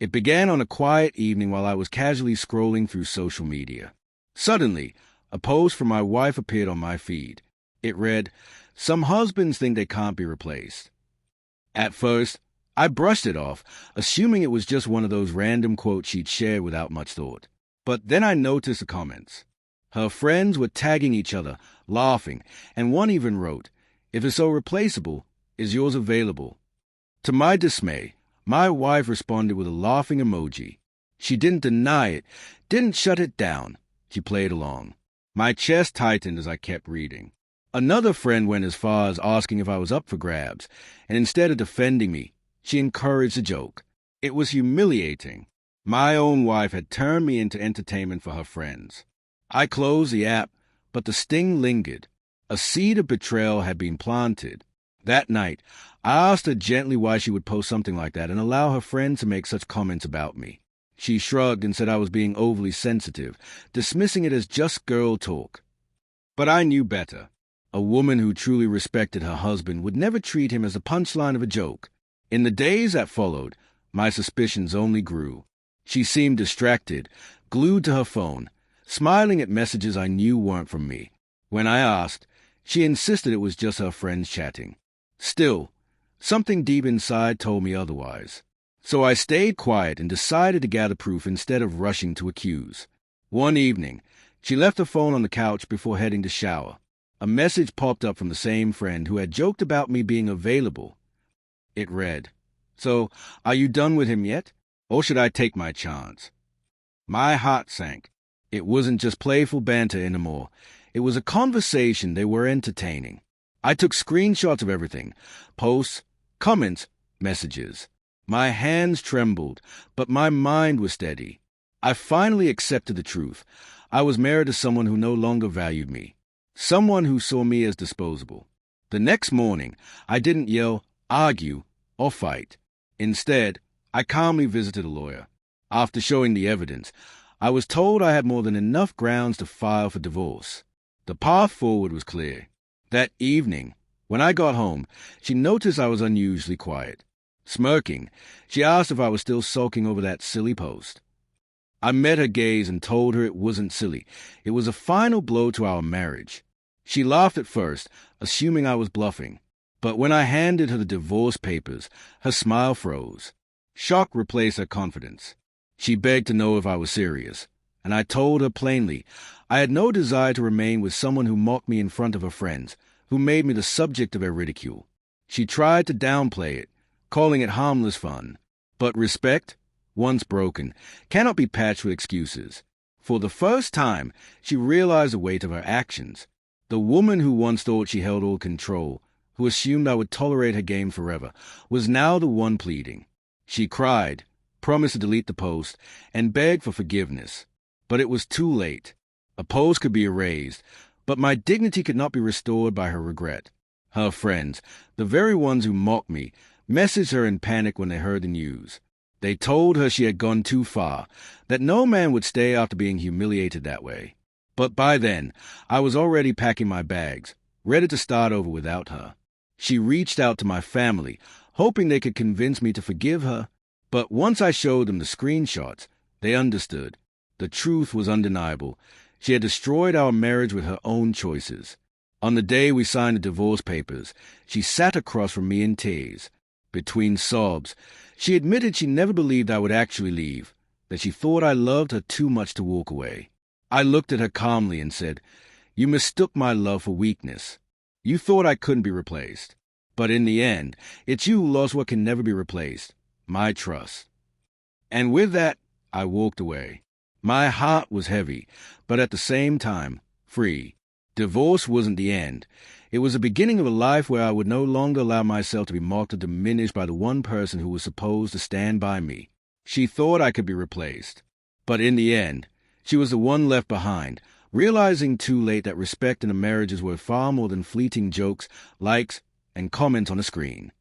It began on a quiet evening while I was casually scrolling through social media. Suddenly, a post from my wife appeared on my feed. It read, "Some husbands think they can't be replaced." At first, I brushed it off, assuming it was just one of those random quotes she'd shared without much thought. But then I noticed the comments. Her friends were tagging each other, laughing, and one even wrote, "If it's so replaceable, is yours available?" To my dismay, my wife responded with a laughing emoji. She didn't deny it, didn't shut it down. She played along. My chest tightened as I kept reading. Another friend went as far as asking if I was up for grabs, and instead of defending me, she encouraged the joke. It was humiliating. My own wife had turned me into entertainment for her friends. I closed the app, but the sting lingered. A seed of betrayal had been planted. That night, I asked her gently why she would post something like that and allow her friends to make such comments about me. She shrugged and said I was being overly sensitive, dismissing it as just girl talk. But I knew better. A woman who truly respected her husband would never treat him as a punchline of a joke. In the days that followed, my suspicions only grew. She seemed distracted, glued to her phone, smiling at messages I knew weren't from me. When I asked, she insisted it was just her friends chatting. Still, something deep inside told me otherwise. So I stayed quiet and decided to gather proof instead of rushing to accuse. One evening, she left her phone on the couch before heading to shower. A message popped up from the same friend who had joked about me being available. It read, "So, are you done with him yet? Or should I take my chance?" My heart sank. It wasn't just playful banter anymore. It was a conversation they were entertaining. I took screenshots of everything. Posts, comments, messages. My hands trembled, but my mind was steady. I finally accepted the truth. I was married to someone who no longer valued me. Someone who saw me as disposable. The next morning, I didn't yell, argue, or fight. Instead, I calmly visited a lawyer. After showing the evidence, I was told I had more than enough grounds to file for divorce. The path forward was clear. That evening, when I got home, she noticed I was unusually quiet. Smirking, she asked if I was still sulking over that silly post. I met her gaze and told her it wasn't silly. It was a final blow to our marriage. She laughed at first, assuming I was bluffing. But when I handed her the divorce papers, her smile froze. Shock replaced her confidence. She begged to know if I was serious, and I told her plainly I had no desire to remain with someone who mocked me in front of her friends, who made me the subject of their ridicule. She tried to downplay it, calling it harmless fun. But respect, once broken, cannot be patched with excuses. For the first time, she realized the weight of her actions. The woman who once thought she held all control, who assumed I would tolerate her game forever, was now the one pleading. She cried, promised to delete the post, and begged for forgiveness. But it was too late. A post could be erased, but my dignity could not be restored by her regret. Her friends, the very ones who mocked me, messaged her in panic when they heard the news. They told her she had gone too far, that no man would stay after being humiliated that way. But by then, I was already packing my bags, ready to start over without her. She reached out to my family, hoping they could convince me to forgive her. But once I showed them the screenshots, they understood. The truth was undeniable. She had destroyed our marriage with her own choices. On the day we signed the divorce papers, she sat across from me in tears. Between sobs, she admitted she never believed I would actually leave, that she thought I loved her too much to walk away. I looked at her calmly and said, "You mistook my love for weakness. You thought I couldn't be replaced. But in the end, it's you who lost what can never be replaced, my trust." And with that, I walked away. My heart was heavy, but at the same time, free. Divorce wasn't the end. It was the beginning of a life where I would no longer allow myself to be mocked or diminished by the one person who was supposed to stand by me. She thought I could be replaced. But in the end, she was the one left behind, realizing too late that respect in a marriage is worth far more than fleeting jokes, likes, and comments on a screen.